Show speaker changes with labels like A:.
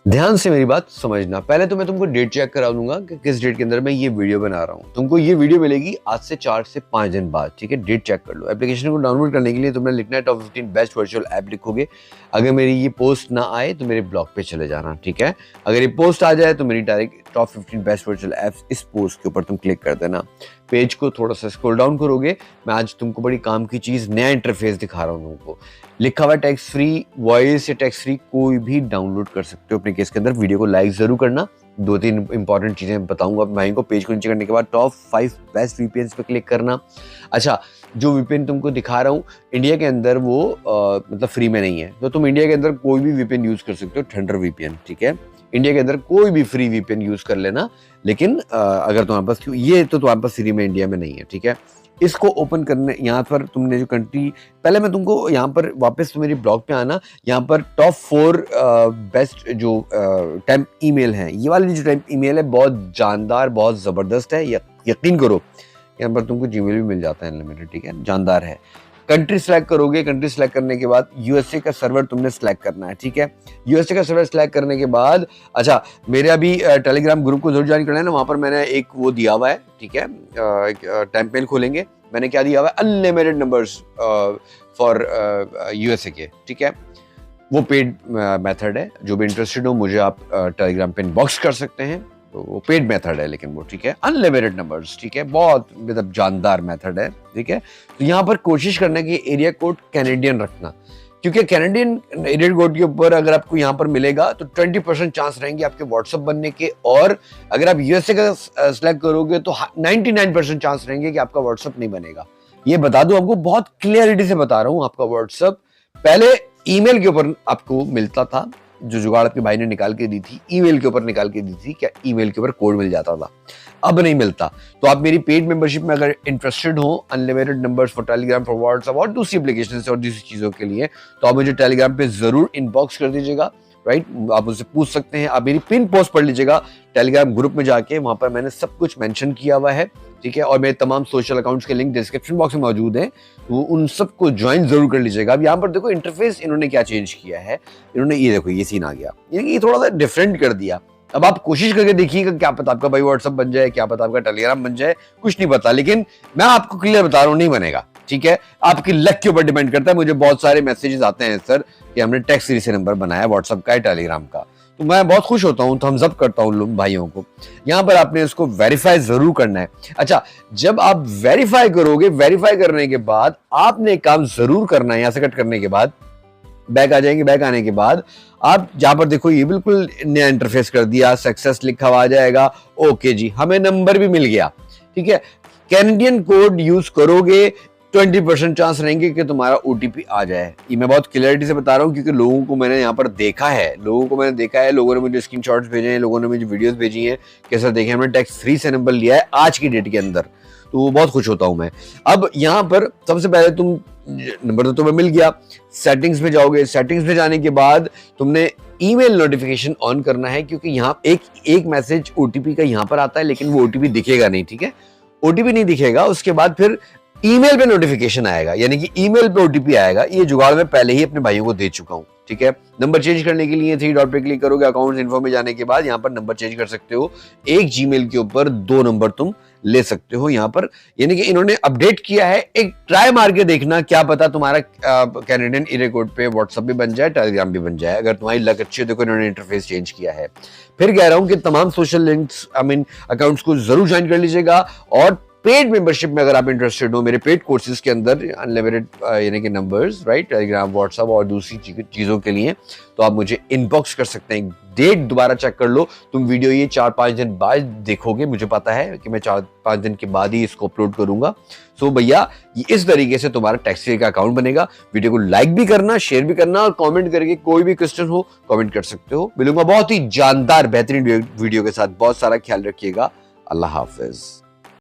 A: ध्यान से मेरी बात समझना। पहले तो मैं तुमको डेट चेक करा दूंगा कि किस डेट के अंदर मैं ये वीडियो बना रहा हूँ। तुमको ये वीडियो मिलेगी आज से 4 से 5 दिन बाद, ठीक है। डेट चेक कर लो। एप्लीकेशन को डाउनलोड करने के लिए तुमने लिखना है टॉप 15 बेस्ट वर्चुअल ऐप लिखोगे। अगर मेरी ये पोस्ट ना आए तो मेरे ब्लॉग पे चले जाना, ठीक है। अगर ये पोस्ट आ जाए तो मेरी direct top 15 best virtual apps इस पोस्ट के ऊपर तुम क्लिक कर देना। पेज को थोड़ा सा स्क्रॉल डाउन करोगे। मैं आज तुमको बड़ी काम की चीज, नया इंटरफेस दिखा रहा हूँ तुमको। लिखा हुआ टैक्स फ्री वॉइस या टैक्स फ्री कोई भी डाउनलोड कर सकते हो अपने केस के अंदर। वीडियो को लाइक जरूर करना। 2-3 इंपॉर्टेंट चीजें बताऊंगा भाई को। पेज को नीचे करने के बाद टॉप 5 बेस्ट वीपीएन पे क्लिक करना। अच्छा, जो वीपीएन तुमको दिखा रहा हूँ इंडिया के अंदर वो मतलब फ्री में नहीं है, तो तुम इंडिया के अंदर कोई भी वीपीएन यूज कर सकते हो। थंडर वीपीएन, ठीक है। इंडिया के अंदर कोई भी फ्री वीपीएन यूज कर लेना, लेकिन अगर तुम्हारे पास, ये तो तुम्हारे पास फ्री में इंडिया में नहीं है, ठीक है। इसको ओपन करने, यहाँ पर तुमने जो कंट्री, पहले मैं तुमको यहाँ पर वापस मेरे ब्लॉग पे आना। यहाँ पर टॉप 4 बेस्ट जो टेम्प ईमेल है, ये वाली जो टेम्प ईमेल है बहुत जानदार, बहुत ज़बरदस्त है। यकीन करो, यहाँ पर तुमको जीमेल भी मिल जाता है अनलिमिटेड, ठीक है। जानदार है। कंट्री सेलेक्ट करोगे। कंट्री सेलेक्ट करने के बाद यूएसए का सर्वर तुमने सेलेक्ट करना है, ठीक है। यूएसए का सर्वर सेलेक्ट करने के बाद, अच्छा, मेरे अभी टेलीग्राम ग्रुप को जरूर ज्वाइन करना है ना। वहाँ पर मैंने एक वो दिया हुआ है, ठीक है। टेम्पलेट खोलेंगे, मैंने क्या दिया हुआ है, अनलिमिटेड नंबर्स फॉर यूएसए के, ठीक है। वो पेड मेथड है। जो भी इंटरेस्टेड हो मुझे आप टेलीग्राम पे इनबॉक्स कर सकते हैं। तो वो पेड मेथड है, लेकिन वो, ठीक है, अनलिमिटेड नंबर्स, ठीक है। बहुत मतलब जानदार मेथड है, ठीक है। तो यहाँ पर कोशिश करना कि एरिया कोड कैनेडियन रखना, क्योंकि कैनेडियन एरिया कोड के ऊपर अगर आपको यहाँ पर मिलेगा तो 20% चांस रहेंगे आपके व्हाट्सएप बनने के। और अगर आप यूएसए का सिलेक्ट करोगे तो 99% चांस रहेंगे कि आपका व्हाट्सएप नहीं बनेगा। ये बता दूं आपको, बहुत क्लियरिटी से बता रहा हूँ। आपका व्हाट्सएप पहले ईमेल के ऊपर आपको मिलता था, जो जुगाड़ आपके भाई ने निकाल के दी थी, ईमेल के ऊपर निकाल के दी थी, क्या ईमेल के ऊपर कोड मिल जाता था। अब नहीं मिलता। तो आप मेरी पेड मेंबरशिप में अगर इंटरेस्टेड हो, unlimited numbers for Telegram, for WhatsApp और दूसरी एप्लीकेशन और दूसरी चीजों के लिए, तो आप मुझे टेलीग्राम पे जरूर इनबॉक्स कर दीजिएगा, राइट। आप मुझसे पूछ सकते हैं। आप मेरी पिन पोस्ट पढ़ लीजिएगा टेलीग्राम ग्रुप में जाके, वहां पर मैंने सब कुछ मेंशन किया हुआ है, ठीक है। और मेरे तमाम सोशल अकाउंट्स के लिंक डिस्क्रिप्शन बॉक्स में मौजूद हैं, तो उन सबको ज्वाइन जरूर कर लीजिएगा। अब यहाँ पर देखो इंटरफेस इन्होंने क्या चेंज किया है। इन्होंने ये देखो, ये सीन आ गया, ये थोड़ा सा डिफरेंट कर दिया। अब आप कोशिश करके देखिएगा, क्या पता आपका भाई व्हाट्सएप बन जाए, क्या पता आपका टेलीग्राम बन जाए, कुछ नहीं पता। लेकिन मैं आपको क्लियर बता रहा हूँ, नहीं बनेगा, ठीक है। आपकी लक के ऊपर डिपेंड करता है। मुझे बहुत सारे मैसेजेस आते हैं सर कि हमने टेक्स्ट सीरीज से नंबर बनाया व्हाट्सएप का, टेलीग्राम का, तो मैं बहुत खुश होता हूं, थम्स अप करता हूं लोग भाइयों को। यहां पर आपने इसको वेरीफाई जरूर करना है। अच्छा, जब आप वेरीफाई करोगे, वेरीफाई करने के बाद आपने काम जरूर करना है। यहां से कट करने के बाद बैक आ जाएंगे। बैक आने के बाद आप जहां पर देखो, ये बिल्कुल नया इंटरफेस कर दिया, सक्सेस लिखा हुआ आ जाएगा। ओके जी, हमें नंबर भी मिल गया, ठीक है। कैनेडियन कोड यूज करोगे, 20% चांस रहेंगे कि तुम्हारा ओटीपी आ जाए। ये मैं बहुत क्लियरिटी से बता रहा हूँ, क्योंकि लोगों को मैंने यहाँ पर देखा है, लोगों ने मुझे स्क्रीनशॉट्स भेजे हैं, लोगों ने मुझे वीडियोस भेजी हैं कि सर देखिए हमने टैक्स फ्री से नंबर लिया है आज की डेट के अंदर। तो बहुत खुश होता हूं मैं। अब यहाँ पर सबसे पहले तुम, नंबर तो तुम्हें मिल गया, सेटिंग्स में जाओगे। सेटिंग्स में जाने के बाद तुमने ईमेल नोटिफिकेशन ऑन करना है, क्योंकि यहाँ एक मैसेज ओटीपी का यहाँ पर आता है, लेकिन वो ओटीपी दिखेगा नहीं, ठीक है। ओटीपी नहीं दिखेगा, उसके बाद फिर ईमेल पे नोटिफिकेशन आएगा, यानी कि ईमेल पे ओटीपी आएगा। ये जुगाड़ मैं पहले ही अपने भाइयों को दे चुका हूं, ठीक है। नंबर चेंज करने के लिए 3 डॉट पे क्लिक करोगे, अकाउंट्स इन्फो में जाने के बाद यहाँ पर नंबर चेंज कर सकते हो। एक जीमेल के ऊपर 2 नंबर तुम ले सकते हो यहाँ पर, यानी कि इन्होंने अपडेट किया है। एक ट्राई मार के देखना, क्या पता तुम्हारा कैनेडियन एरिया कोड पे व्हाट्सएप भी बन जाए, टेलीग्राम भी बन जाए। अगर तुम्हारी लक अच्छी है, देखो इन्होंने इंटरफेस चेंज किया है। फिर कह रहा हूं कि तमाम सोशल लिंक्स, अकाउंट्स को जरूर ज्वाइन कर लीजिएगा। और पेड मेंबरशिप में अगर आप इंटरेस्टेड हो, मेरे पेड कोर्सेज के अंदर अनलिमिटेड यानी कि नंबर्स, राइट, टेलीग्राम, व्हाट्सएप और दूसरी चीजों के लिए, तो आप मुझे इनबॉक्स कर सकते हैं। डेट दोबारा चेक कर लो। तुम वीडियो ये 4-5 दिन बाद देखोगे, मुझे पता है कि मैं 4-5 दिन के बाद ही इसको अपलोड करूंगा। सो भैया, इस तरीके से तुम्हारा टैक्सी का अकाउंट बनेगा। वीडियो को लाइक भी करना, शेयर भी करना, और कमेंट करके कोई भी क्वेश्चन हो कमेंट कर सकते हो। मिलूंगा बहुत ही जानदार बेहतरीन वीडियो के साथ। बहुत सारा ख्याल रखिएगा। अल्लाह हाफिज।